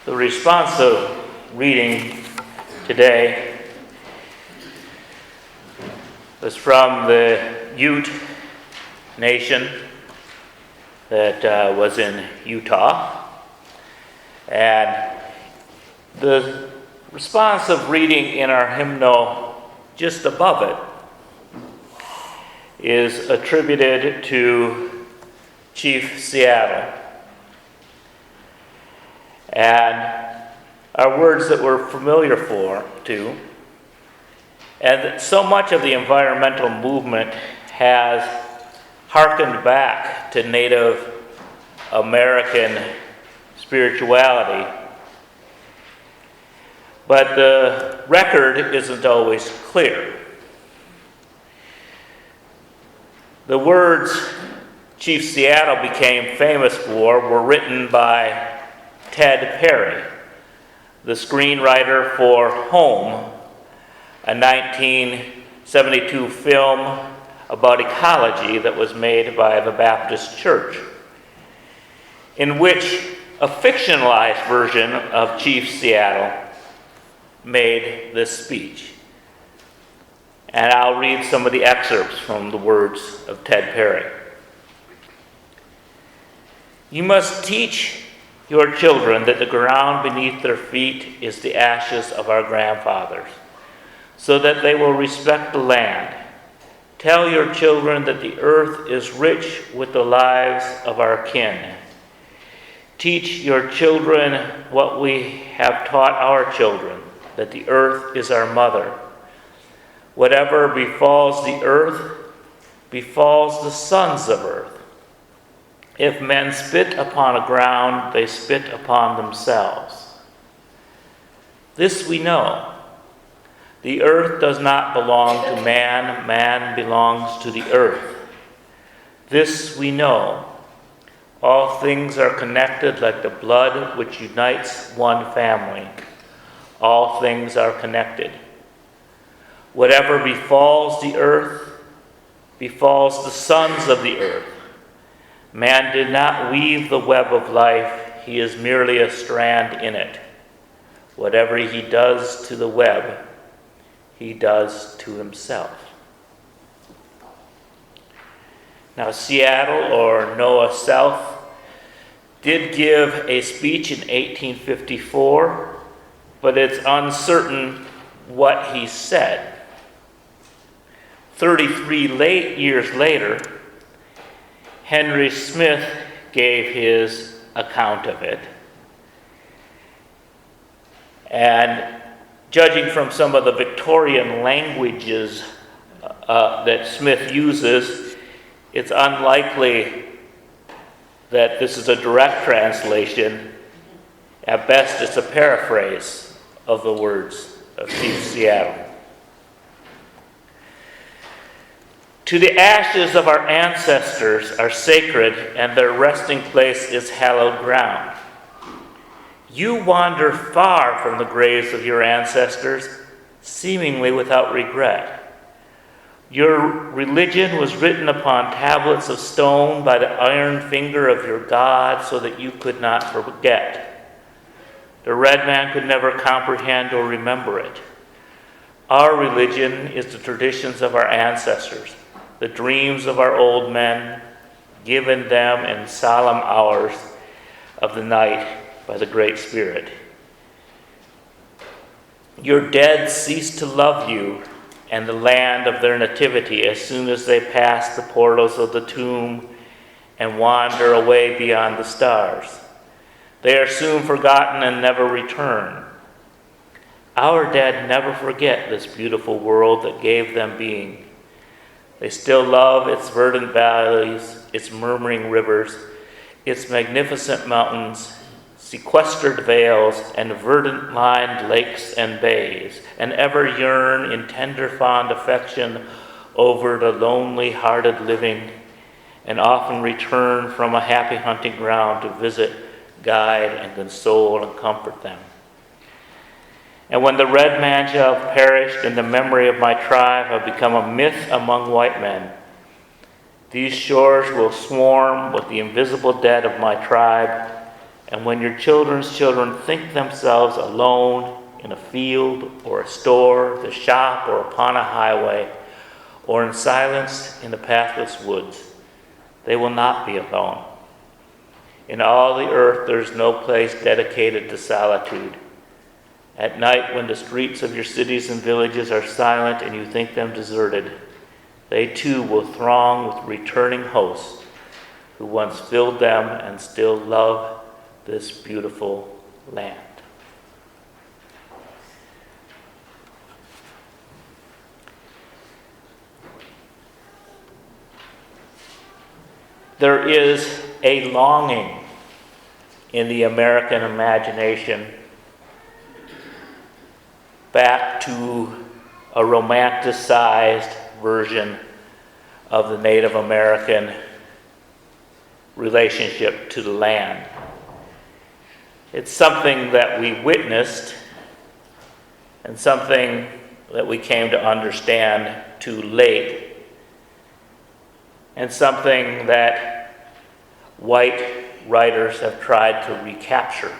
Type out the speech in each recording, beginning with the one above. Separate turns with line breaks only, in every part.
The responsive reading today was from the Ute Nation that was in Utah. And the responsive reading in our hymnal just above it is attributed to Chief Seattle. And are words that we're familiar to. And so much of the environmental movement has hearkened back to Native American spirituality. But the record isn't always clear. The words Chief Seattle became famous for were written by Ted Perry, the screenwriter for Home, a 1972 film about ecology that was made by the Baptist Church, in which a fictionalized version of Chief Seattle made this speech. And I'll read some of the excerpts from the words of Ted Perry. You must teach your children that the ground beneath their feet is the ashes of our grandfathers, so that they will respect the land. Tell your children that the earth is rich with the lives of our kin. Teach your children what we have taught our children, that the earth is our mother. Whatever befalls the earth befalls the sons of earth. If men spit upon a ground, they spit upon themselves. This we know. The earth does not belong to man, man belongs to the earth. This we know. All things are connected like the blood which unites one family. All things are connected. Whatever befalls the earth befalls the sons of the earth. Man did not weave the web of life, he is merely a strand in it. Whatever he does to the web, he does to himself. Now, Seattle, or Noah South, did give a speech in 1854, but it's uncertain what he said. 33 years later, Henry Smith gave his account of it. And judging from some of the Victorian languages that Smith uses, it's unlikely that this is a direct translation. At best, it's a paraphrase of the words of Chief Seattle. To the ashes of our ancestors are sacred, and their resting place is hallowed ground. You wander far from the graves of your ancestors, seemingly without regret. Your religion was written upon tablets of stone by the iron finger of your God, so that you could not forget. The red man could never comprehend or remember it. Our religion is the traditions of our ancestors, the dreams of our old men, given them in solemn hours of the night by the Great Spirit. Your dead cease to love you and the land of their nativity as soon as they pass the portals of the tomb and wander away beyond the stars. They are soon forgotten and never return. Our dead never forget this beautiful world that gave them being. They still love its verdant valleys, its murmuring rivers, its magnificent mountains, sequestered vales, and verdant-lined lakes and bays, and ever yearn in tender, fond affection over the lonely-hearted living, and often return from a happy hunting ground to visit, guide, and console and comfort them. And when the red man shall have perished and the memory of my tribe have become a myth among white men, these shores will swarm with the invisible dead of my tribe, And when your children's children think themselves alone in a field or a store, the shop, or upon a highway, or in silence in the pathless woods, they will not be alone. In all the earth there is no place dedicated to solitude. At night, when the streets of your cities and villages are silent and you think them deserted, they too will throng with returning hosts who once filled them and still love this beautiful land. There is a longing in the American imagination back to a romanticized version of the Native American relationship to the land. It's something that we witnessed and something that we came to understand too late, and something that white writers have tried to recapture.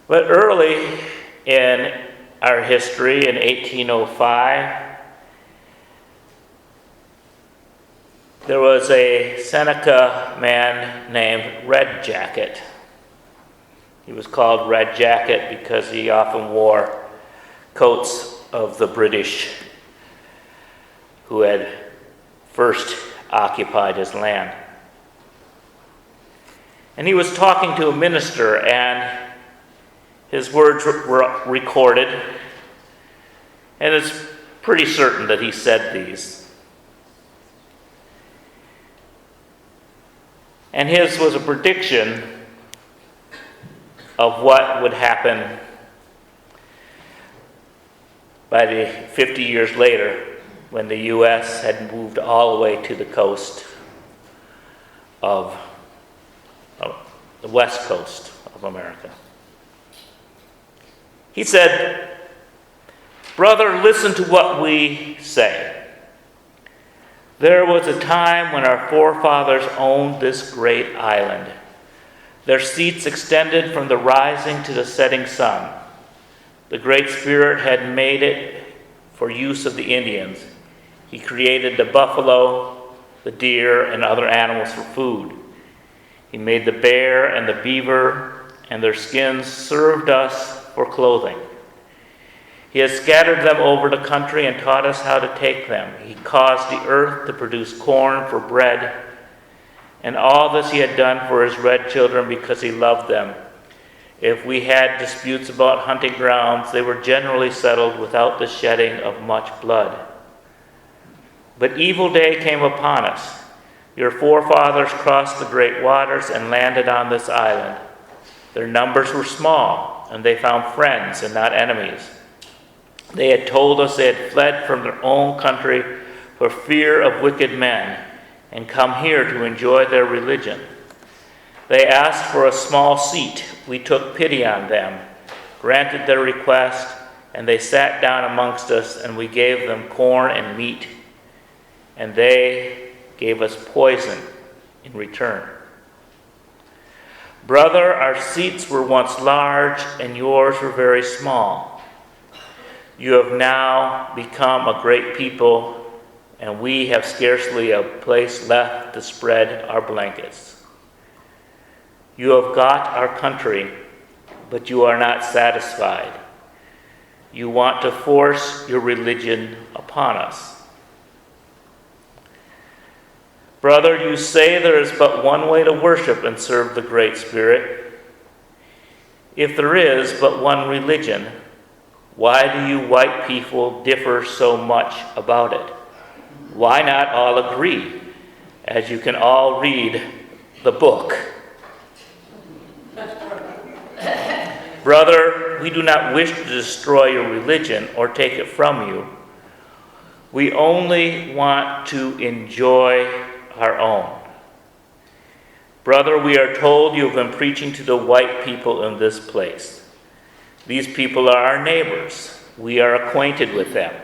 But early in our history, in 1805, there was a Seneca man named Red Jacket. He was called Red Jacket because he often wore coats of the British who had first occupied his land. And he was talking to a minister, and his words were recorded, and it's pretty certain that he said these. And his was a prediction of what would happen by the 50 years later, when the U.S. had moved all the way to the coast of the west coast of America. He said, "Brother, listen to what we say. There was a time when our forefathers owned this great island. Their seats extended from the rising to the setting sun. The Great Spirit had made it for use of the Indians. He created the buffalo, the deer, and other animals for food. He made the bear and the beaver, and their skins served us for clothing. He has scattered them over the country and taught us how to take them. He caused the earth to produce corn for bread, and all this he had done for his red children because he loved them. If we had disputes about hunting grounds, they were generally settled without the shedding of much blood. But evil day came upon us. Your forefathers crossed the great waters and landed on this island. Their numbers were small, and they found friends and not enemies. They had told us they had fled from their own country for fear of wicked men and come here to enjoy their religion. They asked for a small seat. We took pity on them, granted their request, and they sat down amongst us, and we gave them corn and meat, and they gave us poison in return. Brother, our seats were once large, and yours were very small. You have now become a great people, and we have scarcely a place left to spread our blankets. You have got our country, but you are not satisfied. You want to force your religion upon us. Brother, you say there is but one way to worship and serve the Great Spirit. If there is but one religion, why do you white people differ so much about it? Why not all agree, as you can all read the book? Brother, we do not wish to destroy your religion or take it from you. We only want to enjoy our own. Brother, we are told you have been preaching to the white people in this place. These people are our neighbors. We are acquainted with them.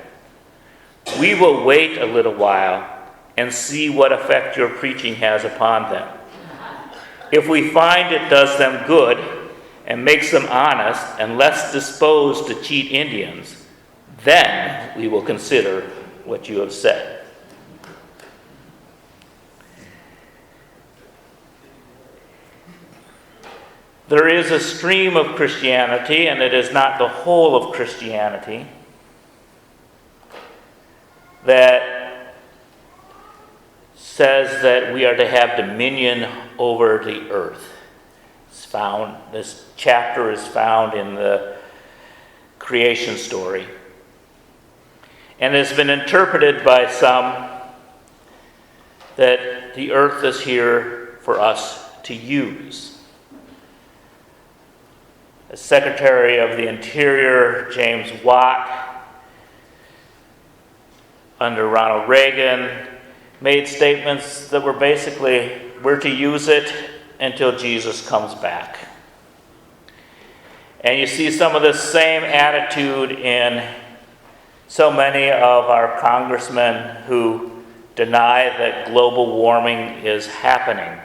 We will wait a little while and see what effect your preaching has upon them. if we find it does them good and makes them honest and less disposed to cheat Indians, then we will consider what you have said. There is a stream of Christianity, and it is not the whole of Christianity, that says that we are to have dominion over the earth. This chapter is found in the creation story, and has been interpreted by some that the earth is here for us to use. The Secretary of the Interior, James Watt, under Ronald Reagan, made statements that were basically, we're to use it until Jesus comes back. And you see some of the same attitude in so many of our congressmen who deny that global warming is happening.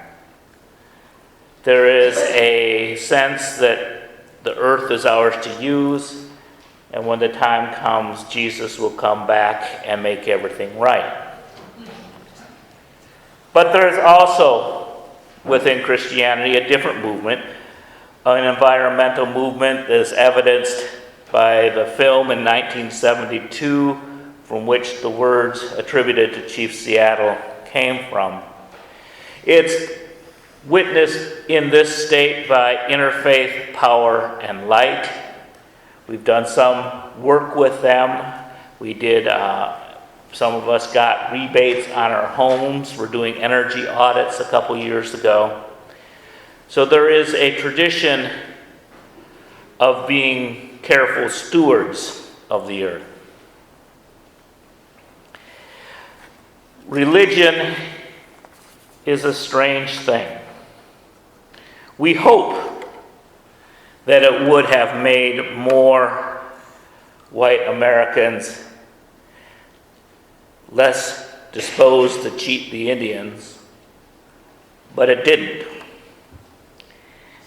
There is a sense that the earth is ours to use, and when the time comes, Jesus will come back and make everything right. But there is also, within Christianity, a different movement, an environmental movement that is evidenced by the film in 1972, from which the words attributed to Chief Seattle came from. It's witnessed in this state by Interfaith Power and Light. We've done some work with them. We did, some of us got rebates on our homes. We're doing energy audits a couple years ago. So there is a tradition of being careful stewards of the earth. Religion is a strange thing. We hope that it would have made more white Americans less disposed to cheat the Indians, but it didn't.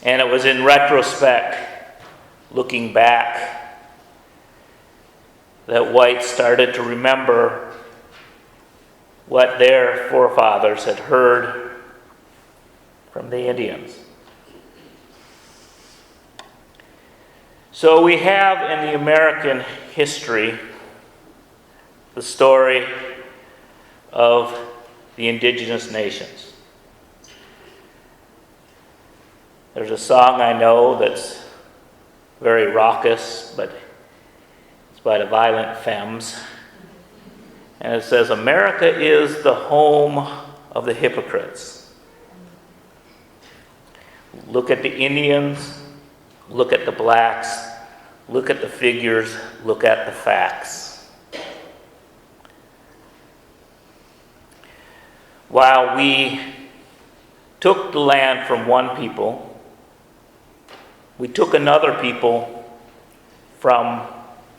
And it was in retrospect, looking back, that whites started to remember what their forefathers had heard from the Indians. So we have in the American history the story of the indigenous nations. There's a song I know that's very raucous, but it's by the Violent Femmes. And it says, America is the home of the hypocrites. Look at the Indians, look at the blacks, look at the figures, look at the facts. While we took the land from one people, we took another people from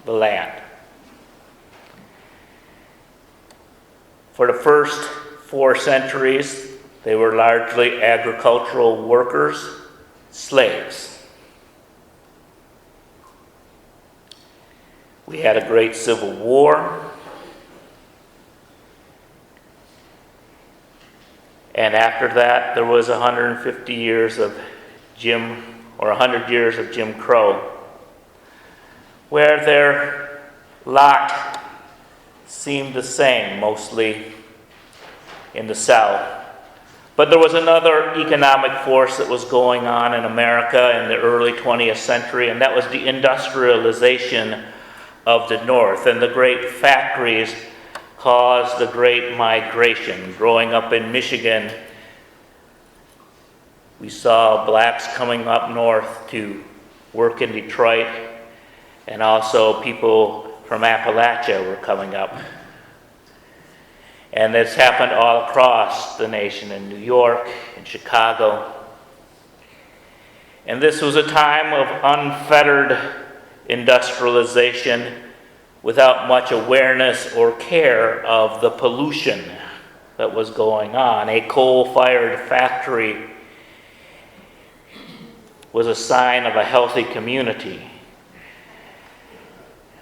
the land. For the first 4 centuries, they were largely agricultural workers, slaves. We had a great civil war. And after that, there was 150 years of 100 years of Jim Crow, where their lot seemed the same, mostly in the South. But there was another economic force that was going on in America in the early 20th century, and that was the industrialization of the North. And the great factories caused the great migration. Growing up in Michigan, we saw blacks coming up north to work in Detroit, and also people from Appalachia were coming up. And this happened all across the nation, in New York, in Chicago. And this was a time of unfettered industrialization without much awareness or care of the pollution that was going on. A coal-fired factory was a sign of a healthy community.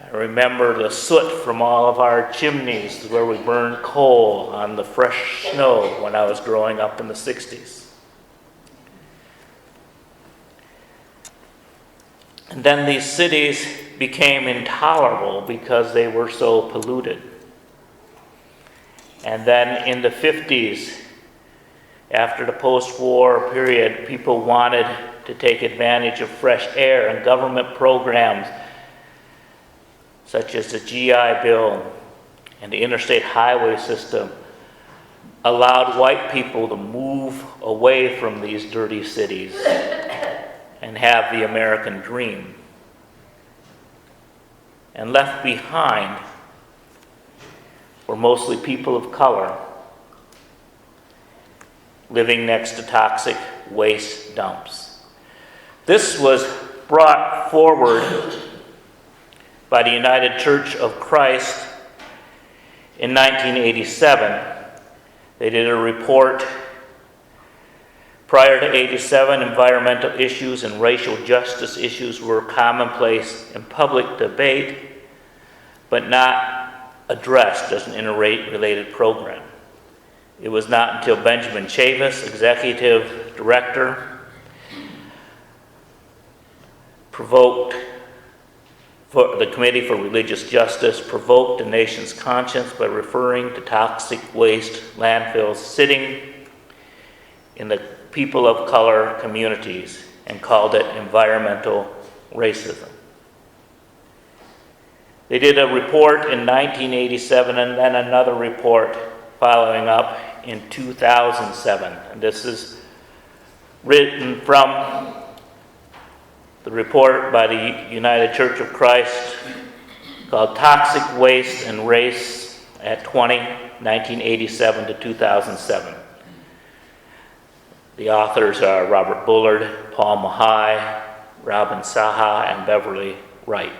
I remember the soot from all of our chimneys where we burned coal on the fresh snow when I was growing up in the 60s. And then these cities became intolerable because they were so polluted. And then in the 50s, after the post-war period, people wanted to take advantage of fresh air, and government programs such as the GI Bill and the interstate highway system allowed white people to move away from these dirty cities and have the American dream. And left behind were mostly people of color living next to toxic waste dumps. This was brought forward by the United Church of Christ in 1987. They did a report. Prior to 87, environmental issues and racial justice issues were commonplace in public debate, but not addressed as an interrelated program. It was not until Benjamin Chavis, executive director, the Committee for Religious Justice provoked the nation's conscience by referring to toxic waste landfills sitting in the people of color communities and called it environmental racism. They did a report in 1987 and then another report following up in 2007. And this is written from the report by the United Church of Christ called Toxic Waste and Race at 1987 to 2007. The authors are Robert Bullard, Paul Mohai, Robin Saha, and Beverly Wright.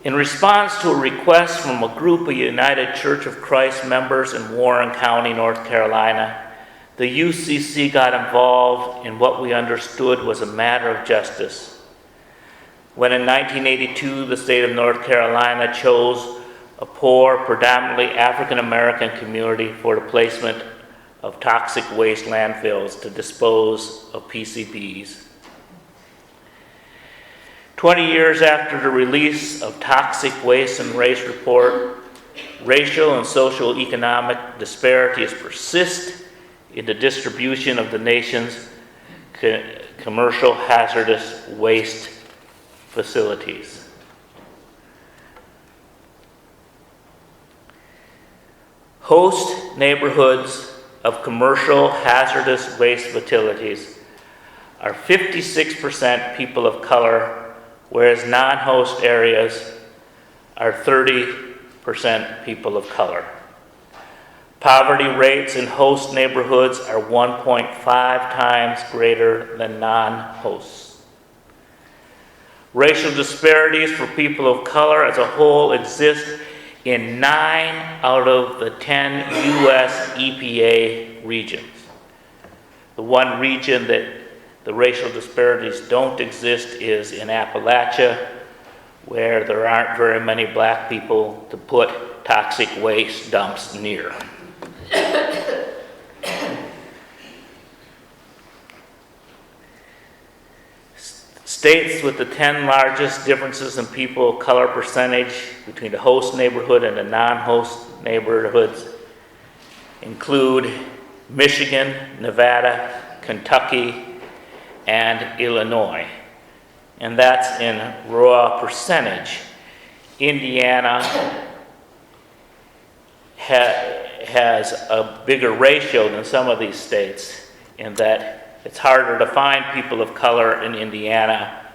In response to a request from a group of United Church of Christ members in Warren County, North Carolina, the UCC got involved in what we understood was a matter of justice. When in 1982 the state of North Carolina chose a poor, predominantly African American community for the placement of toxic waste landfills to dispose of PCBs. 20 years after the release of Toxic Waste and Race Report, racial and social economic disparities persist in the distribution of the nation's commercial hazardous waste facilities. Host neighborhoods of commercial hazardous waste facilities are 56% people of color, whereas non-host areas are 30% people of color. Poverty rates in host neighborhoods are 1.5 times greater than non-hosts. Racial disparities for people of color as a whole exist in 9 out of the 10 U.S. EPA regions. The one region that the racial disparities don't exist is in Appalachia, where there aren't very many black people to put toxic waste dumps near. States with the 10 largest differences in people of color percentage between the host neighborhood and the non-host neighborhoods include Michigan, Nevada, Kentucky, and Illinois. And that's in raw percentage. Indiana has a bigger ratio than some of these states in that it's harder to find people of color in Indiana,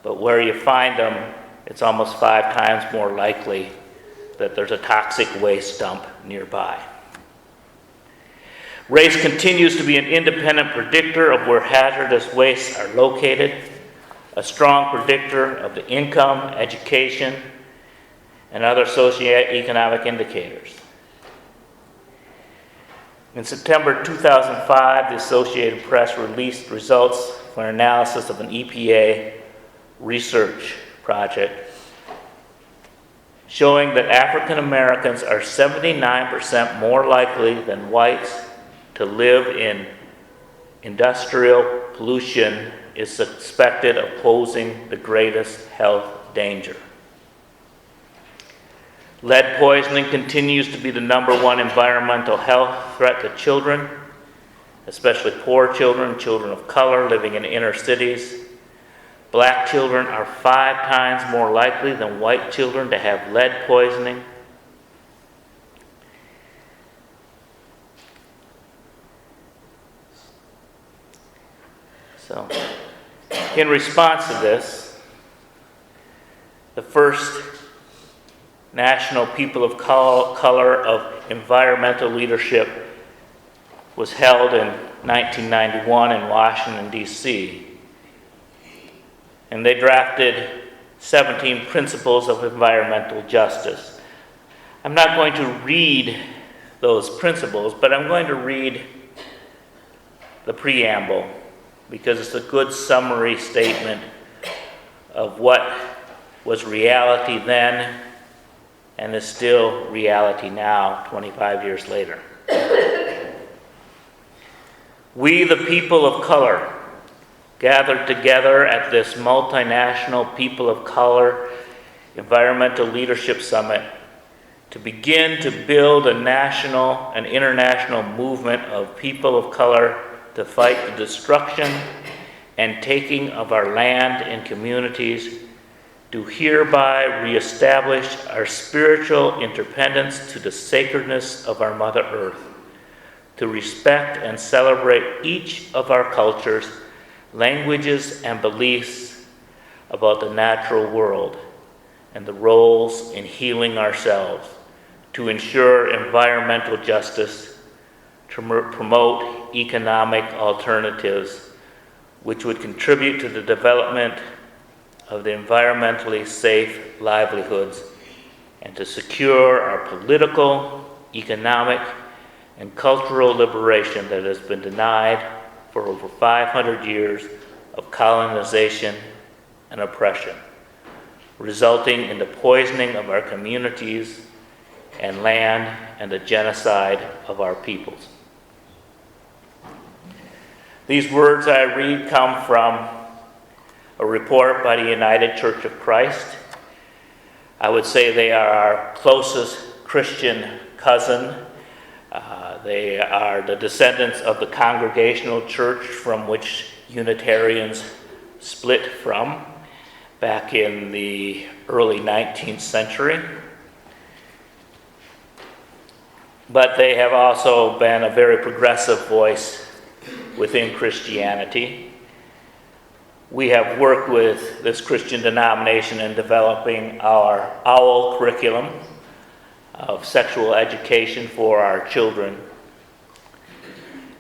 but where you find them, it's almost 5 times more likely that there's a toxic waste dump nearby. Race continues to be an independent predictor of where hazardous wastes are located, a strong predictor of the income, education, and other socioeconomic indicators. In September 2005, the Associated Press released results for an analysis of an EPA research project showing that African Americans are 79% more likely than whites to live in industrial pollution is suspected of posing the greatest health danger. Lead poisoning continues to be the number one environmental health threat to children, especially poor children, children of color living in inner cities. Black children are 5 times more likely than white children to have lead poisoning. So, in response to this, the first National People of Color of Environmental Leadership was held in 1991 in Washington, D.C. And they drafted 17 principles of environmental justice. I'm not going to read those principles, but I'm going to read the preamble because it's a good summary statement of what was reality then and is still reality now, 25 years later. We, the people of color, gathered together at this multinational People of Color Environmental Leadership Summit to begin to build a national and international movement of people of color to fight the destruction and taking of our land and communities, do hereby reestablish our spiritual interdependence to the sacredness of our Mother Earth, to respect and celebrate each of our cultures, languages, and beliefs about the natural world and the roles in healing ourselves, to ensure environmental justice, to promote economic alternatives which would contribute to the development of the environmentally safe livelihoods, and to secure our political, economic, and cultural liberation that has been denied for over 500 years of colonization and oppression, resulting in the poisoning of our communities and land and the genocide of our peoples. These words I read come from a report by the United Church of Christ. I would say they are our closest Christian cousin. They are the descendants of the Congregational Church from which Unitarians split from back in the early 19th century. But they have also been a very progressive voice within Christianity. We have worked with this Christian denomination in developing our OWL curriculum of sexual education for our children.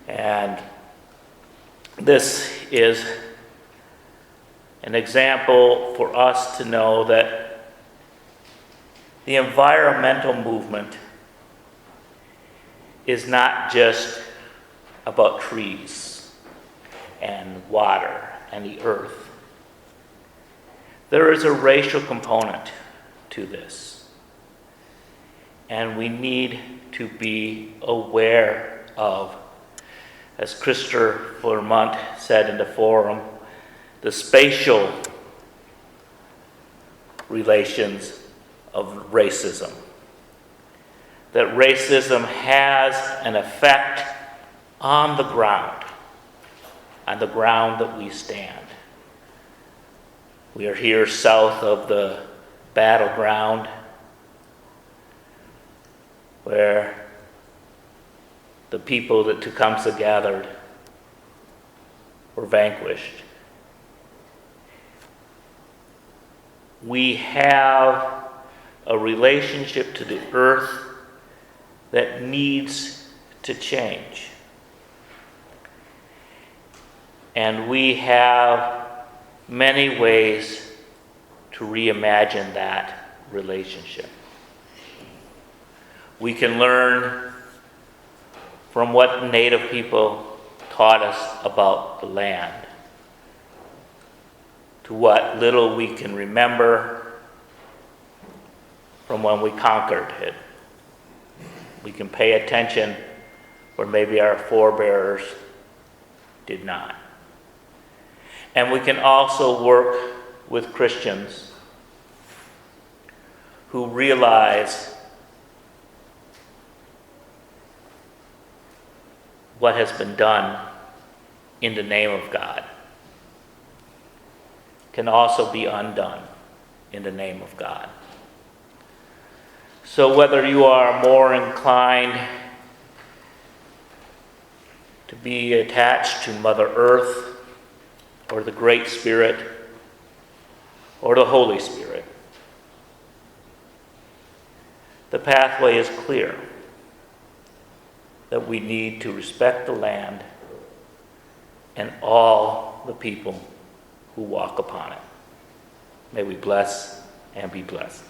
And this is an example for us to know that the environmental movement is not just about trees and water and the earth. There is a racial component to this, and we need to be aware of, as Christopher Vermont said in the forum, the spatial relations of racism. That racism has an effect on the ground that we stand. We are here south of the battleground where the people that Tecumseh gathered were vanquished. We have a relationship to the earth that needs to change. And we have many ways to reimagine that relationship. We can learn from what Native people taught us about the land to what little we can remember from when we conquered it. We can pay attention where maybe our forebears did not. And we can also work with Christians who realize what has been done in the name of God can also be undone in the name of God. So whether you are more inclined to be attached to Mother Earth or the Great Spirit or the Holy Spirit, the pathway is clear that we need to respect the land and all the people who walk upon it. May we bless and be blessed.